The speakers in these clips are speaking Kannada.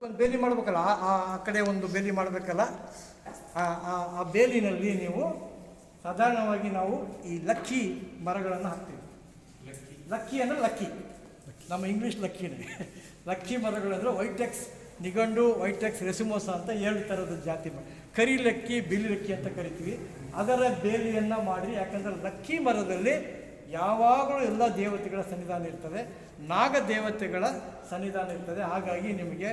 ಒಂದು ಬೇಲಿ ಮಾಡಬೇಕಲ್ಲ, ಆ ಕಡೆ ಒಂದು ಬೇಲಿ ಮಾಡಬೇಕಲ್ಲ. ಆ ಬೇಲಿನಲ್ಲಿ ನೀವು ಸಾಧಾರಣವಾಗಿ ನಾವು ಈ ಲಕ್ಕಿ ಮರಗಳನ್ನು ಹಾಕ್ತೀವಿ. ಲಕ್ಕಿ ಅಂದರೆ ಲಕ್ಕಿ, ನಮ್ಮ ಇಂಗ್ಲೀಷ್ ಲಕ್ಕಿನೇ. ಲಕ್ಕಿ ಮರಗಳಂದರೆ ವೈಟೆಕ್ಸ್ ನಿಘಂಡು, ವೈಟೆಕ್ಸ್ ರೆಸಿಮೋಸ ಅಂತ 2 ಥರದ ಜಾತಿ ಕರಿ ಲಕ್ಕಿ, ಬಿಳಿ ಲಕ್ಕಿ ಅಂತ ಕರಿತೀವಿ. ಅದರ ಬೇಲಿಯನ್ನು ಮಾಡಿ, ಯಾಕಂದರೆ ಲಕ್ಕಿ ಮರದಲ್ಲಿ ಯಾವಾಗಲೂ ಎಲ್ಲ ದೇವತೆಗಳ ಸನ್ನಿಧಾನ ಇರ್ತದೆ, ನಾಗ ದೇವತೆಗಳ ಸನ್ನಿಧಾನ ಇರ್ತದೆ. ಹಾಗಾಗಿ ನಿಮಗೆ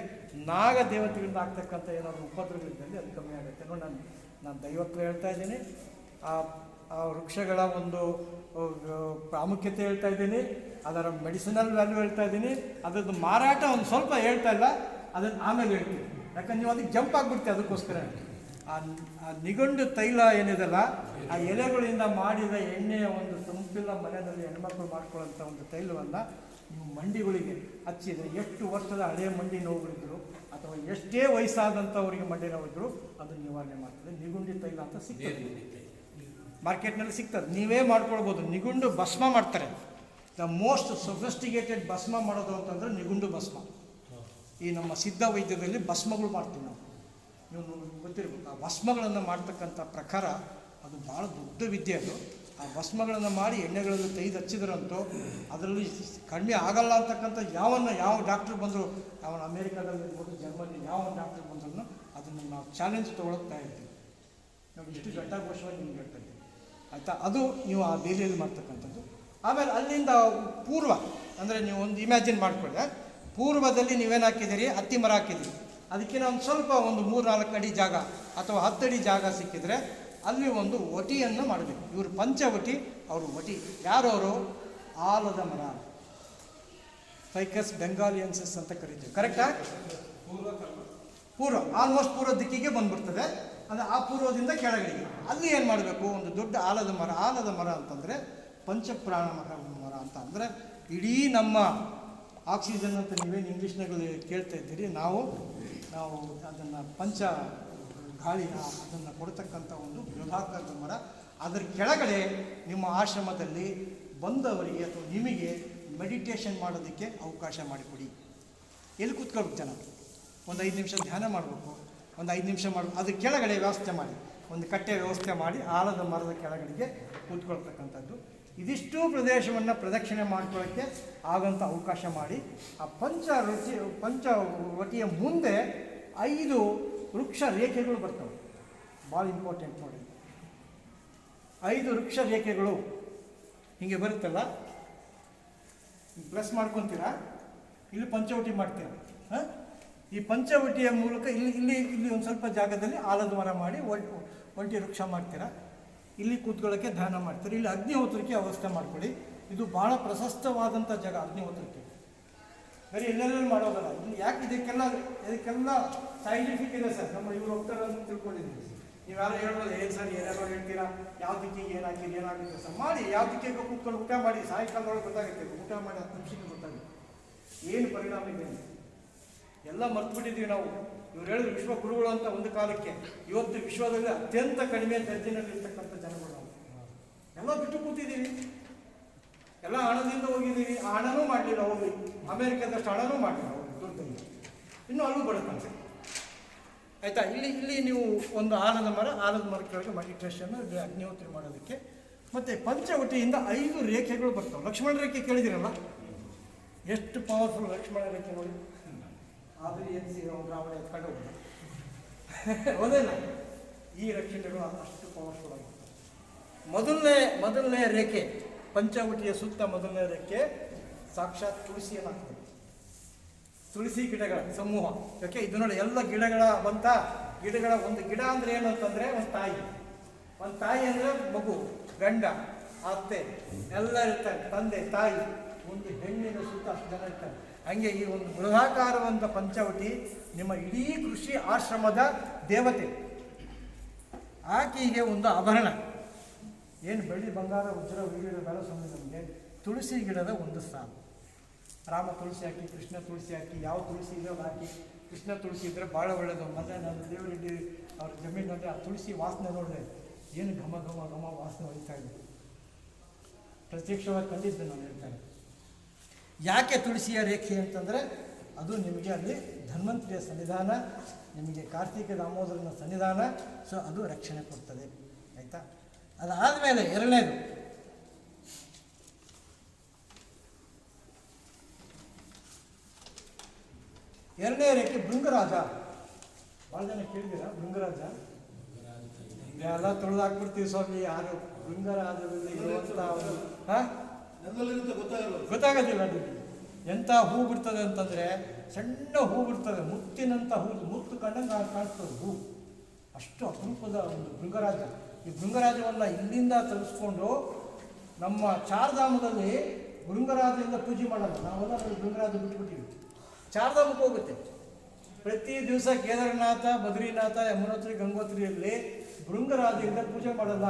ನಾಗ ದೇವತೆಗಳಿಂದ ಆಗ್ತಕ್ಕಂಥ ಏನಾದರೂ ಉಪದ್ರವಗಳಿದ್ದಲ್ಲಿ ಅದು ಕಮ್ಮಿ ಆಗುತ್ತೆ. ನೋಡಿ, ನಾನು ದೈವತ್ವ ಹೇಳ್ತಾ ಇದ್ದೀನಿ, ಆ ವೃಕ್ಷಗಳ ಒಂದು ಪ್ರಾಮುಖ್ಯತೆ ಹೇಳ್ತಾ ಇದ್ದೀನಿ, ಅದರ ಮೆಡಿಸಿನಲ್ ವ್ಯಾಲ್ಯೂ ಹೇಳ್ತಾ ಇದ್ದೀನಿ, ಅದರದ್ದು ಮಾರಾಟ ಒಂದು ಸ್ವಲ್ಪ ಹೇಳ್ತಾ ಇಲ್ಲ, ಅದನ್ನು ಆಮೇಲೆ ಹೇಳ್ತೀನಿ. ಯಾಕಂದ್ರೆ ನೀವು ಅದಕ್ಕೆ ಜಂಪ್ ಆಗಿಬಿಡ್ತೀವಿ. ಅದಕ್ಕೋಸ್ಕರ ಆ ನಿಘಂಡು ತೈಲ ಏನಿದೆಲ್ಲ, ಆ ಎಲೆಗಳಿಂದ ಮಾಡಿದ ಎಣ್ಣೆಯ ಒಂದು ಸಂಪಿಲ್ಲ ಮನೆಯಲ್ಲಿ ಹೆಣ್ಮಕ್ಳು ಮಾಡ್ಕೊಳ್ಳೋಂಥ ಒಂದು ತೈಲವನ್ನು ನೀವು ಮಂಡಿಗಳಿಗೆ ಹಚ್ಚಿದರೆ, ಎಷ್ಟು ವರ್ಷದ ಹಳೆಯ ಮಂಡಿ ನೋವುಗಳಿದ್ರು ಅಥವಾ ಎಷ್ಟೇ ವಯಸ್ಸಾದಂಥವರಿಗೆ ಮಂಡಿ ನೋವಿದ್ರು ಅದನ್ನು ನಿವಾರಣೆ ಮಾಡ್ತದೆ. ನಿಗುಂಡಿ ತೈಲ ಅಂತ ಸಿಗ್ತದೆ, ಮಾರ್ಕೆಟ್ನಲ್ಲಿ ಸಿಗ್ತದೆ, ನೀವೇ ಮಾಡ್ಕೊಳ್ಬೋದು. ನಿಗುಂಡು ಭಸ್ಮ ಮಾಡ್ತಾರೆ. ದ ಮೋಸ್ಟ್ ಸೊಫಿಸ್ಟಿಕೇಟೆಡ್ ಭಸ್ಮ ಮಾಡೋದು ಅಂತಂದರೆ ನಿಗುಂಡು ಭಸ್ಮ. ಈ ನಮ್ಮ ಸಿದ್ಧ ವೈದ್ಯದಲ್ಲಿ ಭಸ್ಮಗಳು ಮಾಡ್ತೀವಿ ನಾವು, ನೀವು ಗೊತ್ತಿರ್ಬೇಕು. ಆ ಭಸ್ಮಗಳನ್ನು ಮಾಡ್ತಕ್ಕಂಥ ಪ್ರಕಾರ ಅದು ಭಾಳ ದೊಡ್ಡ ವಿದ್ಯೆ. ಅದು ಆ ಭಸ್ಮಗಳನ್ನು ಮಾಡಿ ಎಣ್ಣೆಗಳಲ್ಲಿ ತೆಗೆದು ಹಚ್ಚಿದ್ರಂತೂ ಅದರಲ್ಲಿ ಕಡಿಮೆ ಆಗಲ್ಲ ಅಂತಕ್ಕಂಥ ಯಾವ ಡಾಕ್ಟ್ರ್ ಬಂದರು, ಅವನು ಅಮೇರಿಕಾದಲ್ಲಿರ್ಬೋದು, ಜರ್ಮನಿ ಯಾವ ಡಾಕ್ಟ್ರ್ ಬಂದ್ರೂ ಅದನ್ನು ನಾವು ಚಾಲೆಂಜ್ ತೊಗೊಳ್ತಾ ಇರ್ತೀವಿ. ನಾವು ಇಷ್ಟು ಘಟ್ಟಘೋಷವಾಗಿ ನಿಮ್ಗೆ ಹೇಳ್ತಾ ಇದ್ದೀವಿ, ಆಯಿತಾ? ಅದು ನೀವು ಆ ಬೇಲಿಯಲ್ಲಿ ಮಾಡ್ತಕ್ಕಂಥದ್ದು. ಆಮೇಲೆ ಅಲ್ಲಿಂದ ಪೂರ್ವ ಅಂದರೆ ನೀವು ಒಂದು ಇಮ್ಯಾಜಿನ್ ಮಾಡ್ಕೊಳ್ಳಿ, ಪೂರ್ವದಲ್ಲಿ ನೀವೇನು ಹಾಕಿದ್ದೀರಿ, ಹತ್ತಿ ಮರ ಹಾಕಿದ್ದೀರಿ. ಅದಕ್ಕಿಂತ ಒಂದು ಸ್ವಲ್ಪ ಒಂದು 3-4 ಅಡಿ ಜಾಗ ಅಥವಾ 10 ಅಡಿ ಜಾಗ ಸಿಕ್ಕಿದರೆ ಅಲ್ಲಿ ಒಂದು ಒಟಿಯನ್ನು ಮಾಡಬೇಕು. ಇವರು ಪಂಚವಟಿ, ಅವರು ಒಟಿ. ಯಾರವರು? ಆಲದ ಮರ, ಫೈಕಸ್ ಬೆಂಗಾಲಿಯನ್ಸಸ್ ಅಂತ ಕರೀತೀವಿ. ಕರೆಕ್ಟಾ? ಪೂರ್ವ, ಆಲ್ಮೋಸ್ಟ್ ಪೂರ್ವ ದಿಕ್ಕಿಗೆ ಬಂದ್ಬಿಡ್ತದೆ. ಅಂದರೆ ಆ ಪೂರ್ವದಿಂದ ಕೆಳಗಡೆಗೆ ಅಲ್ಲಿ ಏನು ಮಾಡಬೇಕು, ಒಂದು ದೊಡ್ಡ ಆಲದ ಮರ. ಆಲದ ಮರ ಅಂತಂದರೆ ಪಂಚಪ್ರಾಣ ಮರ ಅಂತ. ಅಂದರೆ ಇಡೀ ನಮ್ಮ ಆಕ್ಸಿಜನ್ ಅಂತ ನೀವೇನು ಇಂಗ್ಲೀಷ್ನಲ್ಲಿ ಕೇಳ್ತಾ ಇದ್ದೀರಿ, ನಾವು ಅದನ್ನು ಪಂಚ ಗಾಳಿ ಅದನ್ನು ಕೊಡ್ತಕ್ಕಂಥ ಒಂದು ಬೃಹದಾಕಾರದ ಮರ. ಅದರ ಕೆಳಗಡೆ ನಿಮ್ಮ ಆಶ್ರಮದಲ್ಲಿ ಬಂದವರಿಗೆ ಅಥವಾ ನಿಮಗೆ ಮೆಡಿಟೇಷನ್ ಮಾಡೋದಕ್ಕೆ ಅವಕಾಶ ಮಾಡಿಕೊಡಿ. ಎಲ್ಲಿ ಕೂತ್ಕೊಳ್ಬೇಕು ಜನ? ಒಂದು 5 ನಿಮಿಷ ಧ್ಯಾನ ಮಾಡಬೇಕು, ಒಂದು 5 ನಿಮಿಷ ಮಾಡಬೇಕು. ಅದ್ರ ಕೆಳಗಡೆ ವ್ಯವಸ್ಥೆ ಮಾಡಿ, ಒಂದು ಕಟ್ಟೆ ವ್ಯವಸ್ಥೆ ಮಾಡಿ ಆಲದ ಮರದ ಕೆಳಗಡೆಗೆ ಕೂತ್ಕೊಳ್ತಕ್ಕಂಥದ್ದು. ಇದಿಷ್ಟು ಪ್ರದೇಶವನ್ನು ಪ್ರದಕ್ಷಿಣೆ ಮಾಡ್ಕೊಳ್ಳೋಕ್ಕೆ ಆಗಂಥ ಅವಕಾಶ ಮಾಡಿ. ಆ ಪಂಚವಟಿಯ ಮುಂದೆ 5 ವೃಕ್ಷ ರೇಖೆಗಳು ಬರ್ತವೆ. ಭಾಳ ಇಂಪಾರ್ಟೆಂಟ್ ನೋಡಿ, 5 ವೃಕ್ಷ ರೇಖೆಗಳು ಹೀಗೆ ಬರುತ್ತಲ್ಲ, ಪ್ಲಸ್ ಮಾಡ್ಕೊತೀರಾ, ಇಲ್ಲಿ ಪಂಚವಟಿ ಮಾಡ್ತೀರಾ. ಈ ಪಂಚವಟಿಯ ಮೂಲಕ ಇಲ್ಲಿ ಒಂದು ಸ್ವಲ್ಪ ಜಾಗದಲ್ಲಿ ಆಲದ ಮರ ಮಾಡಿ ಒಂಟಿ ವೃಕ್ಷ ಮಾಡ್ತೀರಾ. ಇಲ್ಲಿ ಕೂತ್ಕೊಳ್ಳೋಕ್ಕೆ ಧ್ಯಾನ ಮಾಡ್ತೀರಿ. ಇಲ್ಲಿ ಅಗ್ನಿಹೋತ್ರಕ್ಕೆ ವ್ಯವಸ್ಥೆ ಮಾಡ್ಕೊಳ್ಳಿ. ಇದು ಭಾಳ ಪ್ರಶಸ್ತವಾದಂಥ ಜಾಗ ಅಗ್ನಿಹೋತ್ರಕ್ಕೆ. ಬರೀ ಎಲ್ಲೆಲ್ಲೂ ಮಾಡೋದಲ್ಲ. ಇಲ್ಲಿ ಯಾಕೆ ಇದಕ್ಕೆಲ್ಲ ಸೈಂಟಿಫಿಕ್ ಇದೆ ಸರ್. ನಮ್ಮ ಇವ್ರು ಹೋಗ್ತಾರೆ ಅಂತ ತಿಳ್ಕೊಂಡಿದ್ದೀವಿ. ನೀವು ಯಾರು ಹೇಳ್ಬೋದು, ಏನು ಸರ್ ಏನೆಲ್ಲ ಹೇಳ್ತೀರಾ, ಯಾವ ದಿಕ್ಕಿಗೆ ಏನಾಗಿದೆ ಏನಾಗುತ್ತೆ ಸರ್ ಮಾಡಿ, ಯಾವ ದಿಕ್ಕಿಗೆ ಕೂತ್ಕೊಂಡು ಊಟ ಮಾಡಿ, ಸಾಯಂಕಾಲದೊಳಗೆ ಗೊತ್ತಾಗುತ್ತೆ. ಊಟ ಮಾಡಿ 10 ನಿಮಿಷಕ್ಕೆ ಗೊತ್ತಾಗುತ್ತೆ ಏನು ಪರಿಣಾಮ ಇದೆ ಅಂತ. ಎಲ್ಲ ಮರ್ತ್ಬಿಟ್ಟಿದ್ದೀವಿ ನಾವು. ಇವ್ರು ಹೇಳಿದ್ರು ವಿಶ್ವಗುರುಗಳು ಅಂತ ಒಂದು ಕಾಲಕ್ಕೆ. ಇವತ್ತು ವಿಶ್ವದಲ್ಲಿ ಅತ್ಯಂತ ಕಡಿಮೆ ದರ್ಜೆನಲ್ಲಿರ್ತಕ್ಕಂಥ ಜನಗಳು ನಾವು ಎಲ್ಲ ಬಿಟ್ಟು ಕೂತಿದ್ದೀವಿ. ಎಲ್ಲ ಹಣದಿಂದ ಹೋಗಿದ್ದೀವಿ. ಆ ಹಣನೂ ಮಾಡಲಿಲ್ಲ ಹೋಗಿ, ಅಮೇರಿಕಾದಷ್ಟು ಹಣನೂ ಮಾಡಲಿಲ್ಲ ಹೋಗಿ, ದುಡ್ಡಲ್ಲಿ ಇನ್ನೂ ಅಲ್ಲೂ ಬರುತ್ತಂತೆ. ಆಯಿತಾ? ಇಲ್ಲಿ ನೀವು ಒಂದು ಆಲದ ಮರ ಕೆಳಗೆ ಮೆಡಿಟೇಷನ್ ಅಗ್ನಿಹೋತ್ರಿ ಮಾಡೋದಕ್ಕೆ. ಮತ್ತು ಪಂಚವಟಿಯಿಂದ 5 ರೇಖೆಗಳು ಬರ್ತವೆ. ಲಕ್ಷ್ಮಣ ರೇಖೆ ಕೇಳಿದಿರಲ್ಲ, ಎಷ್ಟು ಪವರ್ಫುಲ್ ಲಕ್ಷ್ಮಣ ರೇಖೆ ನೋಡಿ. ಆದರೆ ರಾವಣ ಎತ್ಕೊಂಡು ಹೋದೇನ, ಈ ರಕ್ಷಣೆಗಳು ಅಷ್ಟು ಪವರ್ಫುಲ್ ಆಗಿರ್ತವೆ. ಮೊದಲನೇ ರೇಖೆ, ಪಂಚವಟಿಯ ಸುತ್ತ ಮೊದಲನೇ ರೇಖೆ ಸಾಕ್ಷಾತ್ ತುಳಸಿಯನ್ನಾಗ್ತದೆ. ತುಳಸಿ ಗಿಡಗಳ ಸಮೂಹ. ಓಕೆ, ಇದು ನೋಡಿ, ಎಲ್ಲ ಗಿಡಗಳ ಒಂದು ಗಿಡ ಅಂದರೆ ಏನು ಅಂತಂದರೆ ಒಂದು ತಾಯಿ ಅಂದರೆ ಮಗು, ಗಂಡ, ಅತ್ತೆ ಎಲ್ಲ ಇರ್ತಾರೆ, ತಂದೆ ತಾಯಿ, ಒಂದು ಹೆಣ್ಣಿನ ಸುತ್ತ ಅಷ್ಟು ಜನ ಇರ್ತಾರೆ. ಹಂಗೆ ಈ ಒಂದು ಬೃಹಾಕಾರವಂತ ಪಂಚವಟಿ ನಿಮ್ಮ ಇಡೀ ಕೃಷಿ ಆಶ್ರಮದ ದೇವತೆ. ಆಕೆಗೆ ಒಂದು ಆಭರಣ ಏನು, ಬೆಳ್ಳಿ ಬಂಗಾರ ವಜ್ರ ವೀರ್ಯ ಬೇಡ ಸಮಯ ನಮಗೆ ತುಳಸಿ ಗಿಡದ ಒಂದು ಸಾಲು. ರಾಮ ತುಳಸಿ ಹಾಕಿ, ಕೃಷ್ಣ ತುಳಸಿ ಹಾಕಿ, ಯಾವ ತುಳಸಿ ಇದೆಯೋ ಹಾಕಿ. ಕೃಷ್ಣ ತುಳಸಿ ಇದ್ದರೆ ಭಾಳ ಒಳ್ಳೆಯದು. ಮೊನ್ನೆ ನಾನು ದೇವರೆಡ್ಡಿ ಅವ್ರ ಜಮೀನಲ್ಲಿ ಆ ತುಳಸಿ ವಾಸನೆ ನೋಡಿದೆ, ಏನು ಘಮ ಘಮ ಘಮ ವಾಸನೆ ಹೊಡಿತಾ ಇದೆ. ಪ್ರತ್ಯಕ್ಷವಾಗಿ ಕಂಡಿದ್ದೆ ನಾನು ಹೇಳ್ತೇನೆ. ಯಾಕೆ ತುಳಸಿಯ ರೇಖೆ ಅಂತಂದರೆ ಅದು ನಿಮಗೆ ಅಲ್ಲಿ ಧನ್ವಂತರಿಯ ಸನ್ನಿಧಾನ, ನಿಮಗೆ ಕಾರ್ತಿಕ ದಾಮೋದರನ ಸನ್ನಿಧಾನ. ಸೊ ಅದು ರಕ್ಷಣೆ ಕೊಡ್ತದೆ. ಆಯಿತಾ? ಅದಾದಮೇಲೆ ಎರಡನೇ ರೇಖೆ ಭೃಂಗರಾಜ. ಭಾಳ ಜನ ಕೇಳಿದ್ದೀರಾ ಭೃಂಗರಾಜ? ಎಲ್ಲ ತೊಳೆದು ಹಾಕ್ಬಿಡ್ತೀವಿ ಸ್ವಾಮಿ. ಯಾರು ಭೃಂಗರಾಜದಲ್ಲಿ ಇರುವಂಥ ಗೊತ್ತಾಗೋದಿಲ್ಲ ನಿಮಗೆ. ಎಂಥ ಹೂ ಬಿಡ್ತದೆ ಅಂತಂದರೆ ಸಣ್ಣ ಹೂ ಬಿಡ್ತದೆ, ಮುತ್ತಿನಂಥ ಹೂ, ಮುತ್ತು ಕಂಡಂಗೆ ಕಾಣಿಸ್ತದೆ ಹೂ. ಅಷ್ಟು ಅಪರೂಪದ ಒಂದು ಭೃಂಗರಾಜ. ಈ ಭೃಂಗರಾಜವನ್ನು ಇಲ್ಲಿಂದ ತರಿಸ್ಕೊಂಡು ನಮ್ಮ ಚಾರ್ಧಾಮದಲ್ಲಿ ಭೃಂಗರಾಜದಿಂದ ಪೂಜೆ ಮಾಡಲ್ಲ. ನಾವೆಲ್ಲ ಭೃಂಗರಾಜ ಬಿಟ್ಬಿಟ್ಟಿವಿ. ಚಾರ್ಧಾಮಕ್ಕೆ ಹೋಗುತ್ತೆ ಪ್ರತಿ ದಿವಸ. ಕೇದಾರನಾಥ, ಬದ್ರಿನಾಥ, ಯಮುನೋತ್ರಿ, ಗಂಗೋತ್ರಿಯಲ್ಲಿ ಭೃಂಗರಾಜದಿಂದ ಪೂಜೆ ಮಾಡಲ್ಲ.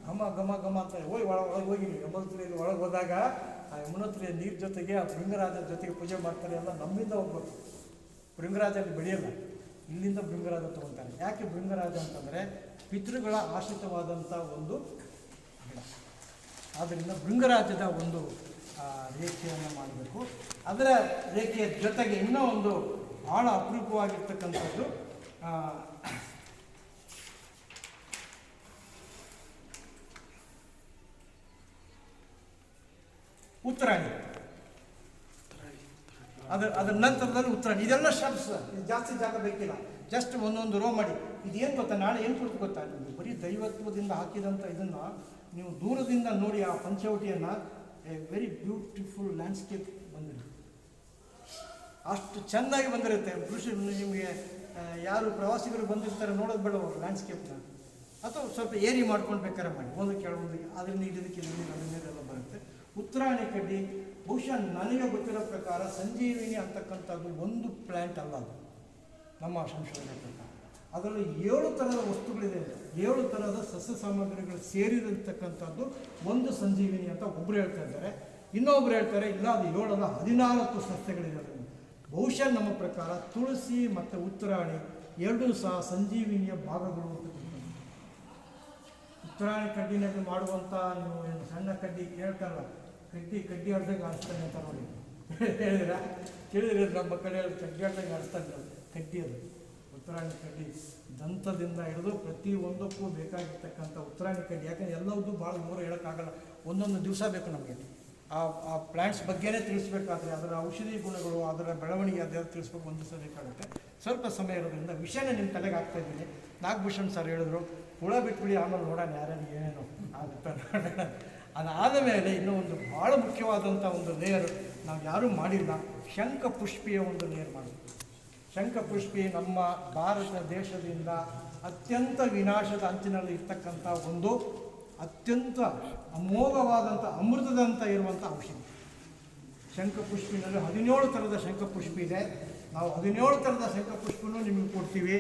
ಘಮ ಘಮ ಘಮ ಅಂತಾರೆ. ಒಳಗೆ ಹೋಗಿ ಯಮುನೋತ್ರಿಯಲ್ಲಿ ಒಳಗೆ ಹೋದಾಗ ಆ ಯಮುನೋತ್ರಿಯ ನೀರು ಜೊತೆಗೆ ಆ ಭೃಂಗರಾಜನ ಜೊತೆಗೆ ಪೂಜೆ ಮಾಡ್ತಾರೆ. ಎಲ್ಲ ನಮ್ಮಿಂದ ಹೋಗ್ಬೇಕು. ಭೃಂಗರಾಜಲ್ಲಿ ಬೆಳೆಯಲ್ಲ, ಇಲ್ಲಿಂದ ಭೃಂಗರಾಜ ತೊಗೊಳ್ತಾರೆ. ಯಾಕೆ ಭೃಂಗರಾಜ ಅಂತಂದರೆ ಪಿತೃಗಳ ಆಶ್ರಿತವಾದಂಥ ಒಂದು ಗಿಡ. ಆದ್ದರಿಂದ ಭೃಂಗರಾಜದ ಒಂದು ರೇಖೆಯನ್ನು ಮಾಡಬೇಕು. ಅದರ ರೇಖೆಯ ಜೊತೆಗೆ ಇನ್ನೂ ಒಂದು ಭಾಳ ಅಪರೂಪವಾಗಿರ್ತಕ್ಕಂಥದ್ದು ಉತ್ತರಾಣಿ. ಅದರ ನಂತರದಲ್ಲಿ ಉತ್ತರಾಣಿ. ಇದೆಲ್ಲ ಶಬ್ಸ್. ಇದು ಜಾಸ್ತಿ ಜಾಗ ಬೇಕಿಲ್ಲ. ಜಸ್ಟ್ ಒಂದೊಂದು ರೋ ಮಾಡಿ. ಇದೇನು ಗೊತ್ತಾ, ನಾಳೆ ಏನು ಕೊಟ್ಟು ಗೊತ್ತಾ, ನಿಮಗೆ ಬರೀ ದೈವತ್ವದಿಂದ ಹಾಕಿದಂಥ ಇದನ್ನು ನೀವು ದೂರದಿಂದ ನೋಡಿ ಆ ಪಂಚವಟಿಯನ್ನು ಎ ವೆರಿ ಬ್ಯೂಟಿಫುಲ್ ಲ್ಯಾಂಡ್ಸ್ಕೇಪ್ ಬಂದಿರುತ್ತೆ. ಅಷ್ಟು ಚೆನ್ನಾಗಿ ಬಂದಿರುತ್ತೆ. ನಿಮಗೆ ಯಾರು ಪ್ರವಾಸಿಗರು ಬಂದಿರ್ತಾರೆ ನೋಡೋದು ಬೇಡ ಅವರು ಲ್ಯಾಂಡ್ಸ್ಕೇಪ್ನ, ಅಥವಾ ಸ್ವಲ್ಪ ಏರಿ ಮಾಡ್ಕೊಂಡು ಬೇಕಾದ್ರೆ ಮಾಡಿ ಒಂದು ಕೆಳಗೊಂದಿಗೆ ಅದರಿಂದ ಇದಕ್ಕೆ ಅದನ್ನೆಲ್ಲ ಬರುತ್ತೆ. ಉತ್ತರಾಣಿ ಕಡ್ಡಿ ಬಹುಶಃ ನನಗೆ ಗೊತ್ತಿರೋ ಪ್ರಕಾರ ಸಂಜೀವಿನಿ ಅಂತಕ್ಕಂಥದ್ದು ಒಂದು ಪ್ಲ್ಯಾಂಟ್ ಅಲ್ಲ, ಅದು ನಮ್ಮ ಸಂಶೋಧನೆ ಪ್ರಕಾರ. ಅದರಲ್ಲಿ 7 ಥರದ ವಸ್ತುಗಳಿದೆ, 7 ಥರದ ಸಸ್ಯ ಸಾಮಗ್ರಿಗಳು ಸೇರಿರತಕ್ಕಂಥದ್ದು ಒಂದು ಸಂಜೀವಿನಿ ಅಂತ ಒಬ್ಬರು ಹೇಳ್ತಾ ಇದ್ದಾರೆ. ಇನ್ನೊಬ್ರು ಹೇಳ್ತಾರೆ ಇಲ್ಲ, ಅದು 7 ಅಲ್ಲ 14 ಸಸ್ಯಗಳಿದೆ. ಬಹುಶಃ ನಮ್ಮ ಪ್ರಕಾರ ತುಳಸಿ ಮತ್ತು ಉತ್ತರಾಣಿ ಎರಡೂ ಸಹ ಸಂಜೀವಿನಿಯ ಭಾಗಗಳು ಅಂತ. ಉತ್ತರಾಣಿ ಕಡ್ಡಿನಲ್ಲಿ ಮಾಡುವಂಥ ನೀವು ಏನು ಸಣ್ಣ ಕಡ್ಡಿ ಕೇಳ್ತಾರಲ್ಲ, ಕಡ್ಡಿ ಅರ್ಧಂಗೆ ಆಡಿಸ್ತಾನೆ ಅಂತ ನೋಡಿ ಕೇಳಿದ್ರೆ ನಮ್ಮ ಕಡೆ ಕಡ್ಡಿ ಅರ್ಧಂಗೆ ಆಡಿಸ್ತಾನೆ. ಕಡ್ಡಿ ಅದು ಉತ್ತರಾಣಿ ಕಡ್ಡಿ, ದಂತದಿಂದ ಹಿಡಿದು ಪ್ರತಿಯೊಂದಕ್ಕೂ ಬೇಕಾಗಿರ್ತಕ್ಕಂಥ ಉತ್ತರಾಣಿ ಕಡ್ಡಿ. ಯಾಕಂದರೆ ಎಲ್ಲವೂ ಭಾಳ ದೂರ ಹೇಳೋಕ್ಕಾಗಲ್ಲ, ಒಂದೊಂದು ದಿವಸ ಬೇಕು ನಮಗೆ. ಆ ಪ್ಲ್ಯಾಂಟ್ಸ್ ಬಗ್ಗೆನೇ ತಿಳಿಸ್ಬೇಕಾದ್ರೆ ಅದರ ಔಷಧಿ ಗುಣಗಳು, ಅದರ ಬೆಳವಣಿಗೆ ಅದೆಲ್ಲ ತಿಳಿಸ್ಬೇಕು, ಒಂದು ದಿವಸ ಬೇಕಾಗುತ್ತೆ. ಸ್ವಲ್ಪ ಸಮಯ ಇರೋದ್ರಿಂದ ವಿಷಯನ ನಿಮ್ಮ ತಲೆಗೆ ಆಗ್ತಾಯಿದ್ದೀನಿ. ನಾಗಭೂಷಣ್ ಸರ್ ಹೇಳಿದ್ರು ಹುಳ ಬಿಟ್ಬಿಡಿ, ಆಮೇಲೆ ನೋಡೋಣ ಯಾರ್ಯಾರು ಏನೇನು ಆಗುತ್ತೆ ನೋಡೋಣ. ಅದಾದ ಮೇಲೆ ಇನ್ನೂ ಒಂದು ಭಾಳ ಮುಖ್ಯವಾದಂಥ ಒಂದು ಲೇಯರ್ ನಾವು ಯಾರೂ ಮಾಡಿಲ್ಲ, ಶಂಖಪುಷ್ಪಿಯ ಒಂದು ಲೇಯರ್ ಮಾಡೋದು. ಶಂಖಪುಷ್ಪಿ ನಮ್ಮ ಭಾರತ ದೇಶದಿಂದ ಅತ್ಯಂತ ವಿನಾಶದ ಅಂಚಿನಲ್ಲಿ ಇರ್ತಕ್ಕಂಥ ಒಂದು ಅತ್ಯಂತ ಅಮೋಘವಾದಂಥ ಅಮೃತದಂತ ಇರುವಂಥ ಔಷಧಿ. ಶಂಖಪುಷ್ಪಿನಲ್ಲಿ 17 ಥರದ ಶಂಖಪುಷ್ಪಿ ಇದೆ. ನಾವು 17 ಥರದ ಶಂಖಪುಷ್ಪನೂ ನಿಮಗೆ ಕೊಡ್ತೀವಿ,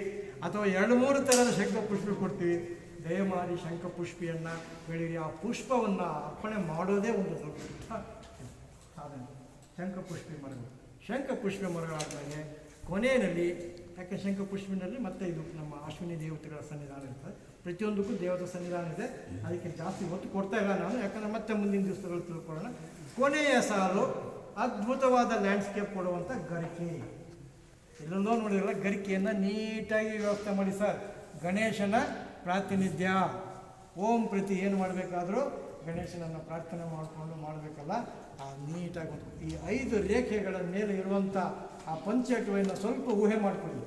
ಅಥವಾ 2-3 ಥರದ ಶಂಖಪುಷ್ಪಿ ಕೊಡ್ತೀವಿ. ದಯಮಾಡಿ ಶಂಖಪುಷ್ಪಿಯನ್ನು ಬೆಳೀರಿ. ಆ ಪುಷ್ಪವನ್ನು ಅರ್ಪಣೆ ಮಾಡೋದೇ ಒಂದು ದೊಡ್ಡ ಸಾಧನೆ. ಶಂಖಪುಷ್ಪಿ ಮರಗಳಾದಮೇಲೆ ಕೊನೆಯಲ್ಲಿ, ಯಾಕೆ ಶಂಖಪುಷ್ಪಿನಲ್ಲಿ ಮತ್ತೆ ಇದು ನಮ್ಮ ಅಶ್ವಿನಿ ದೇವತೆಗಳ ಸನ್ನಿಧಾನ ಇರ್ತದೆ. ಪ್ರತಿಯೊಂದಕ್ಕೂ ದೇವತೆ ಸನ್ನಿಧಾನ ಇದೆ, ಅದಕ್ಕೆ ಜಾಸ್ತಿ ಒತ್ತು ಕೊಡ್ತಾ ಇಲ್ಲ ನಾನು, ಯಾಕಂದರೆ ಮತ್ತೆ ಮುಂದಿನ ದಿವಸಗಳು ತಿಳ್ಕೊಳ್ಳೋಣ. ಕೊನೆಯ ಸಾಲು ಅದ್ಭುತವಾದ ಲ್ಯಾಂಡ್ಸ್ಕೇಪ್ ಕೊಡುವಂಥ ಗರಿಕೆ. ಎಲ್ಲೆಲ್ಲೋ ನೋಡಿದ್ರಲ್ಲ, ಗರಿಕೆಯನ್ನು ನೀಟಾಗಿ ವ್ಯವಸ್ಥೆ ಮಾಡಿ ಸರ್. ಗಣೇಶನ ಪ್ರಾತಿನಿಧ್ಯ, ಓಂ ಪ್ರತಿ ಏನು ಮಾಡಬೇಕಾದ್ರೂ ಗಣೇಶನನ್ನು ಪ್ರಾರ್ಥನೆ ಮಾಡಿಕೊಂಡು ಮಾಡಬೇಕಲ್ಲ, ಆ ನೀಟಾಗಿ ಈ 5 ರೇಖೆಗಳ ಮೇಲೆ ಇರುವಂಥ ಆ ಪಂಚವಟಿಯನ್ನು ಸ್ವಲ್ಪ ಊಹೆ ಮಾಡಿಕೊಳ್ಳಿ,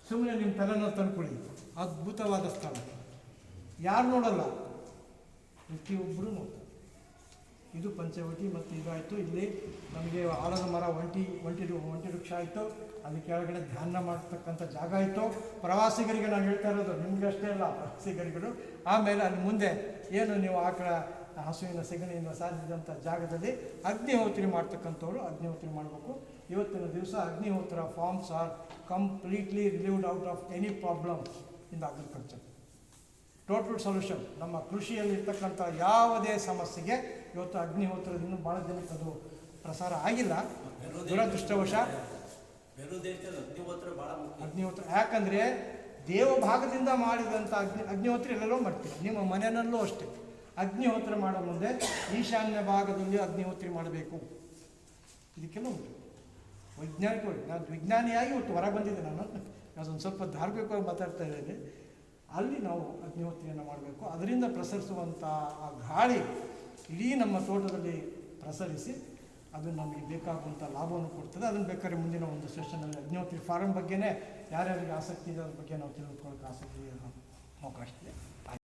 ಸುಮ್ಮನೆ ನಿಮ್ಮ ತಲೆನ ತಂದ್ಕೊಳ್ಳಿ. ಅದ್ಭುತವಾದ ಸ್ಥಳ, ಯಾರು ನೋಡಲ್ಲ, ಪ್ರತಿಯೊಬ್ಬರು ನೋಡ್ತಾರೆ. ಇದು ಪಂಚವಟಿ. ಮತ್ತು ಇದಾಯಿತು, ಇಲ್ಲಿ ನಮಗೆ ಆಲದ ಮರ ಒಂಟಿ ವೃಕ್ಷ ಆಯಿತು, ಅಲ್ಲಿ ಕೆಳಗಡೆ ಧ್ಯಾನ ಮಾಡ್ತಕ್ಕಂಥ ಜಾಗ ಆಯಿತು. ಪ್ರವಾಸಿಗರಿಗೆ ನಾನು ಹೇಳ್ತಾ ಇರೋದು, ನಿಮಗೆ ಅಷ್ಟೇ ಅಲ್ಲ, ಪ್ರವಾಸಿಗರಿಗೂ. ಆಮೇಲೆ ಅಲ್ಲಿ ಮುಂದೆ ಏನು ನೀವು ಆಕಳ ಹಸುವಿನ ಸೆಗಣಿಯಿಂದ ಸಾಧಿಸಿದಂಥ ಜಾಗದಲ್ಲಿ ಅಗ್ನಿಹೋತ್ರಿ ಮಾಡ್ತಕ್ಕಂಥವ್ರು ಅಗ್ನಿಹೋತ್ರಿ ಮಾಡಬೇಕು. ಇವತ್ತಿನ ದಿವಸ Agnihotra farms are completely relieved out of any problems in the agriculture. Total solution. ನಮ್ಮ ಕೃಷಿಯಲ್ಲಿರ್ತಕ್ಕಂಥ ಯಾವುದೇ ಸಮಸ್ಯೆಗೆ ಇವತ್ತು ಅಗ್ನಿಹೋತ್ರದಿಂದ ಭಾಳ ಜನಕ್ಕೆ ಅದು ಪ್ರಸಾರ ಆಗಿಲ್ಲ, ದುರದೃಷ್ಟವಶ. ಅಗ್ನಿಹೋತ್ರ ಯಾಕಂದರೆ ದೇವಭಾಗದಿಂದ ಮಾಡಿದಂಥ ಅಗ್ನಿಹೋತ್ರ ಎಲ್ಲೆಲ್ಲೋ ಮಾಡ್ತೀವಿ, ನಿಮ್ಮ ಮನೆಯಲ್ಲೂ ಅಷ್ಟೇ. ಅಗ್ನಿಹೋತ್ರ ಮಾಡೋ ಮುಂದೆ ಈಶಾನ್ಯ ಭಾಗದಲ್ಲಿ ಅಗ್ನಿಹೋತ್ರಿ ಮಾಡಬೇಕು. ಇದಕ್ಕೆಲ್ಲ ಉಂಟು. ವೈಜ್ಞಾನಿಕವಾಗಿ ನಾನು ವಿಜ್ಞಾನಿಯಾಗಿ ಇವತ್ತು ಹೊರ ಬಂದಿದ್ದೆ ನಾನು ಅದೊಂದು ಸ್ವಲ್ಪ ಧಾರ್ಮಿಕವಾಗಿ ಮಾತಾಡ್ತಾ ಇದ್ದೀನಿ. ಅಲ್ಲಿ ನಾವು ಅಗ್ನಿಹೋತ್ರಿಯನ್ನು ಮಾಡಬೇಕು. ಅದರಿಂದ ಪ್ರಸರಿಸುವಂಥ ಆ ಗಾಳಿ ಇಡೀ ನಮ್ಮ ತೋಟದಲ್ಲಿ ಪ್ರಸರಿಸಿ ಅದು ನಮಗೆ ಬೇಕಾಗುವಂಥ ಲಾಭವನ್ನು ಕೊಡ್ತದೆ. ಅದನ್ನು ಬೇಕಾದ್ರೆ ಮುಂದಿನ ಒಂದು ಸೆಷನಲ್ಲಿ ಅಗ್ನಿಹೋತ್ರಿ ಫಾರಮ್ ಬಗ್ಗೆನೇ ಯಾರ್ಯಾರಿಗೆ ಆಸಕ್ತಿ ಇದೆ ಅದ್ರ ಬಗ್ಗೆ ನಾವು ತಿಳಿದುಕೊಳ್ಳೋಕೆ ಆಸಕ್ತಿ ಅವಕಾಶ ಇದೆ.